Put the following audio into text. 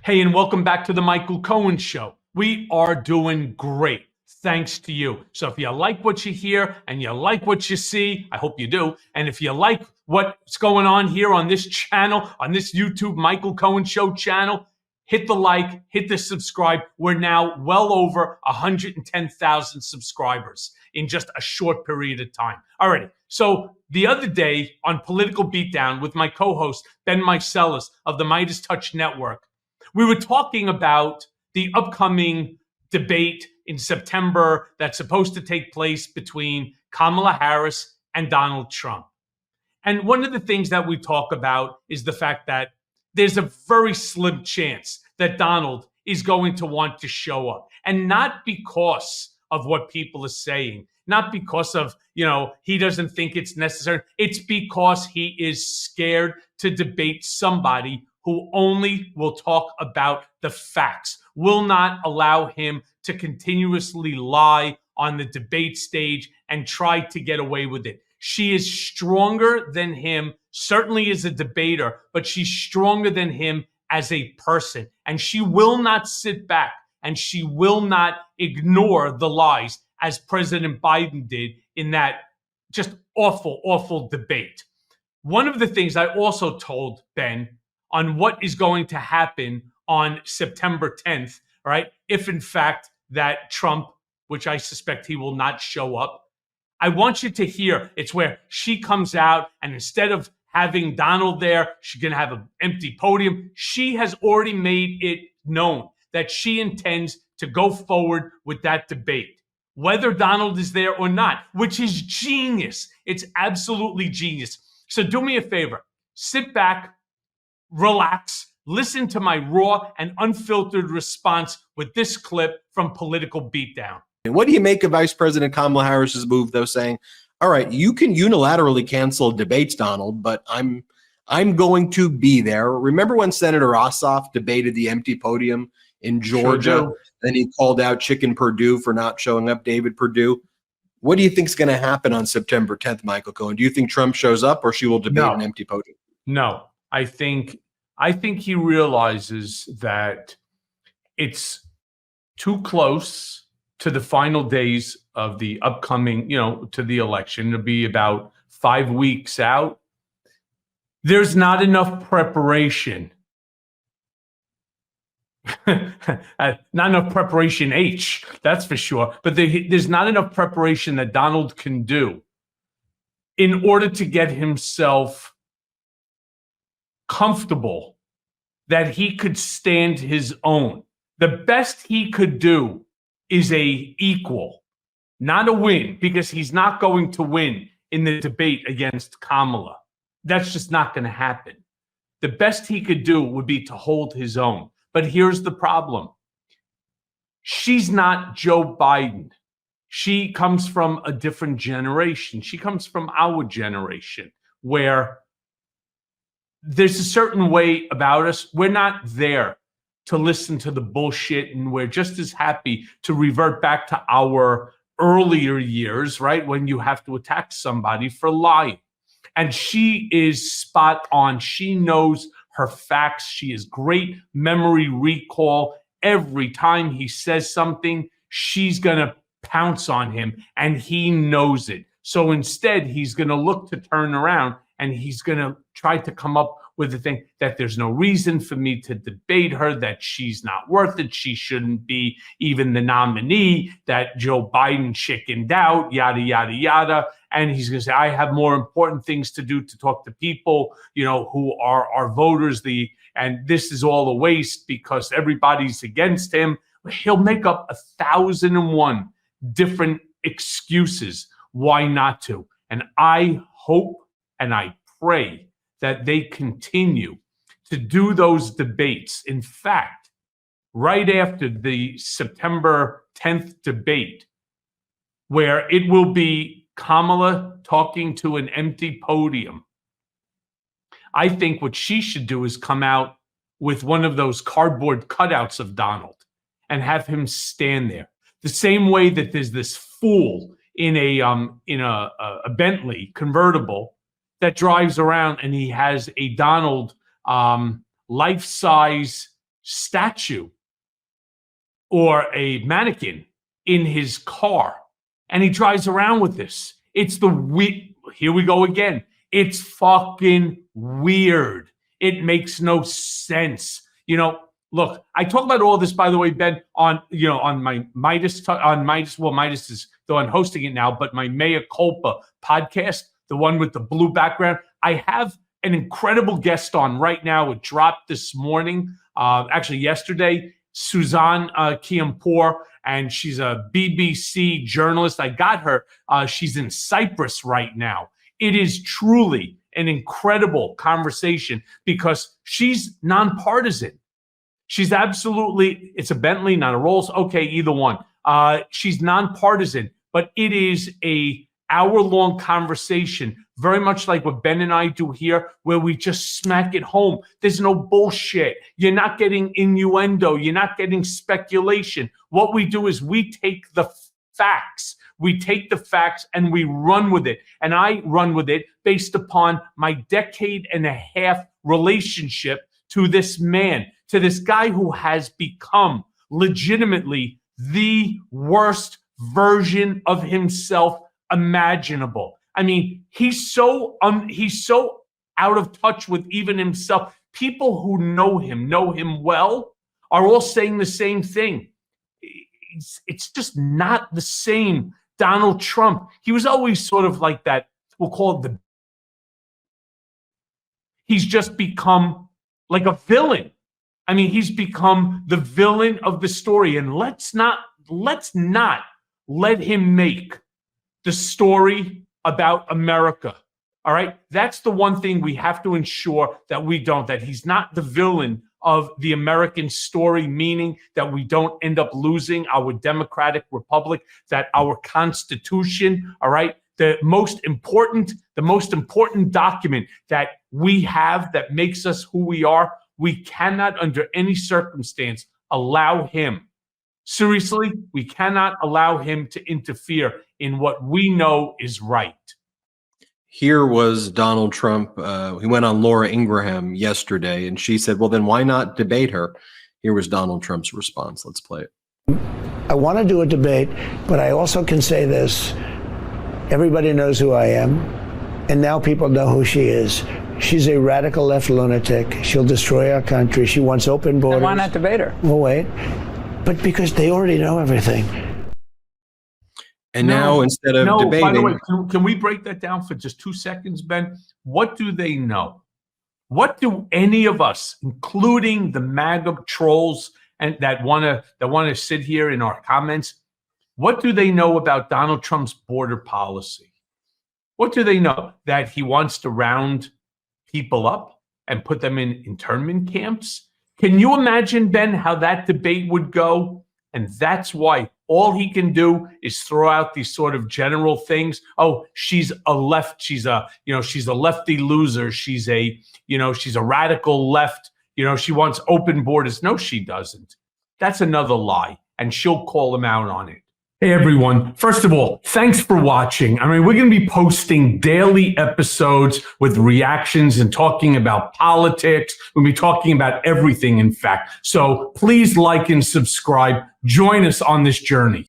Hey, and welcome back to the Michael Cohen Show. We are doing great, thanks to you. So if you like what you hear and you like what you see, I hope you do. And if you like what's going on here on this channel, on this YouTube Michael Cohen Show channel, hit the like, hit the subscribe. We're now well over 110,000 subscribers in just a short period of time. Alrighty. So the other day on Political Beatdown with my co-host, Ben Meiselas of the Midas Touch Network, we were talking about the upcoming debate in September that's supposed to take place between Kamala Harris and Donald Trump. And one of the things that we talk about is the fact that there's a very slim chance that Donald is going to want to show up. And not because of what people are saying, not because of, he doesn't think it's necessary. It's because he is scared to debate somebody who only will talk about the facts, will not allow him to continuously lie on the debate stage and try to get away with it. She is stronger than him, certainly as a debater, but she's stronger than him as a person. And she will not sit back and she will not ignore the lies as President Biden did in that just awful, awful debate. One of the things I also told Ben on what is going to happen on September 10th, right? If in fact that Trump, which I suspect he will not show up, I want you to hear it's where she comes out and instead of having Donald there, she's going to have an empty podium. She has already made it known that she intends to go forward with that debate, whether Donald is there or not, which is genius. It's absolutely genius. So do me a favor, sit back, relax, listen to my raw and unfiltered response with this clip from Political Beatdown. What do you make of Vice President Kamala Harris's move, though, saying, all right, you can unilaterally cancel debates, Donald, but I'm going to be there. Remember when Senator Ossoff debated the empty podium in Georgia? Sure. Then he called out Chicken Perdue for not showing up, David Perdue. What do you think is going to happen on September 10th, Michael Cohen? Do you think Trump shows up or she will debate an empty podium? No, I think he realizes that it's too close to the final days of the upcoming, to the election. It'll be about 5 weeks out. There's not enough preparation. Not enough preparation H, that's for sure. But there's not enough preparation that Donald can do in order to get himself comfortable that he could stand his own. The best he could do is a equal, not a win, because he's not going to win in the debate against Kamala. That's just not going to happen. The best he could do would be to hold his own. But here's the problem. She's not Joe Biden. She comes from a different generation. She comes from our generation where there's a certain way about us. We're not there to listen to the bullshit, and we're just as happy to revert back to our earlier years, right? When you have to attack somebody for lying. And she is spot on. She knows her facts. She has great memory recall. Every time he says something, she's going to pounce on him, and he knows it. So instead, he's going to look to turn around, and he's going to try to come up with the thing that there's no reason for me to debate her, that she's not worth it, she shouldn't be even the nominee, that Joe Biden chickened out, yada, yada, yada. And he's going to say, I have more important things to do to talk to people, who are our voters, and this is all a waste because everybody's against him. He'll make up 1,001 different excuses why not to. And I hope and I pray that they continue to do those debates. In fact, right after the September 10th debate, where it will be Kamala talking to an empty podium, I think what she should do is come out with one of those cardboard cutouts of Donald and have him stand there. The same way that there's this fool in a Bentley convertible that drives around and he has a Donald life-size statue or a mannequin in his car, and he drives around with this. Here we go again. It's fucking weird. It makes no sense. Look, I talk about all this, by the way, Ben, on my Midas, Midas is the one hosting it now, but my Mea Culpa podcast, the one with the blue background, I have an incredible guest on right now. It dropped this morning, actually yesterday, Suzanne Kiampour, and she's a BBC journalist. I got her. She's in Cyprus right now. It is truly an incredible conversation because she's nonpartisan. She's absolutely, it's a Bentley, not a Rolls. Okay, either one. She's nonpartisan, but it is a hour-long conversation, very much like what Ben and I do here, where we just smack it home. There's no bullshit. You're not getting innuendo. You're not getting speculation. What we do is we take the facts. We take the facts and we run with it. And I run with it based upon my decade and a half relationship to this man, to this guy who has become legitimately the worst version of himself imaginable. I mean, he's so out of touch with even himself. People who know him well, are all saying the same thing. It's just not the same Donald Trump. He was always sort of like that. We'll call it he's just become like a villain. I mean, he's become the villain of the story. And let's not let him make the story about America. All right. That's the one thing we have to ensure that he's not the villain of the American story, meaning that we don't end up losing our democratic republic, that our Constitution, all right, the most important document that we have that makes us who we are, we cannot under any circumstance allow him. Seriously, we cannot allow him to interfere in what we know is right. Here was Donald Trump. He went on Laura Ingraham yesterday, and she said, well, then why not debate her? Here was Donald Trump's response. Let's play it. I want to do a debate, but I also can say this. Everybody knows who I am, and now people know who she is. She's a radical left lunatic. She'll destroy our country. She wants open borders. Then why not debate her? Well, wait. But because they already know everything. And now instead of debating. By the way, can we break that down for just 2 seconds, Ben? What do they know? What do any of us, including the MAGA trolls and that want to sit here in our comments, what do they know about Donald Trump's border policy? What do they know? That he wants to round people up and put them in internment camps? Can you imagine, Ben, how that debate would go? And that's why all he can do is throw out these sort of general things. Oh, she's a lefty loser. She's a radical left. She wants open borders. No, she doesn't. That's another lie. And she'll call him out on it. Hey, everyone. First of all, thanks for watching. I mean, we're going to be posting daily episodes with reactions and talking about politics. We'll be talking about everything, in fact. So please like and subscribe. Join us on this journey.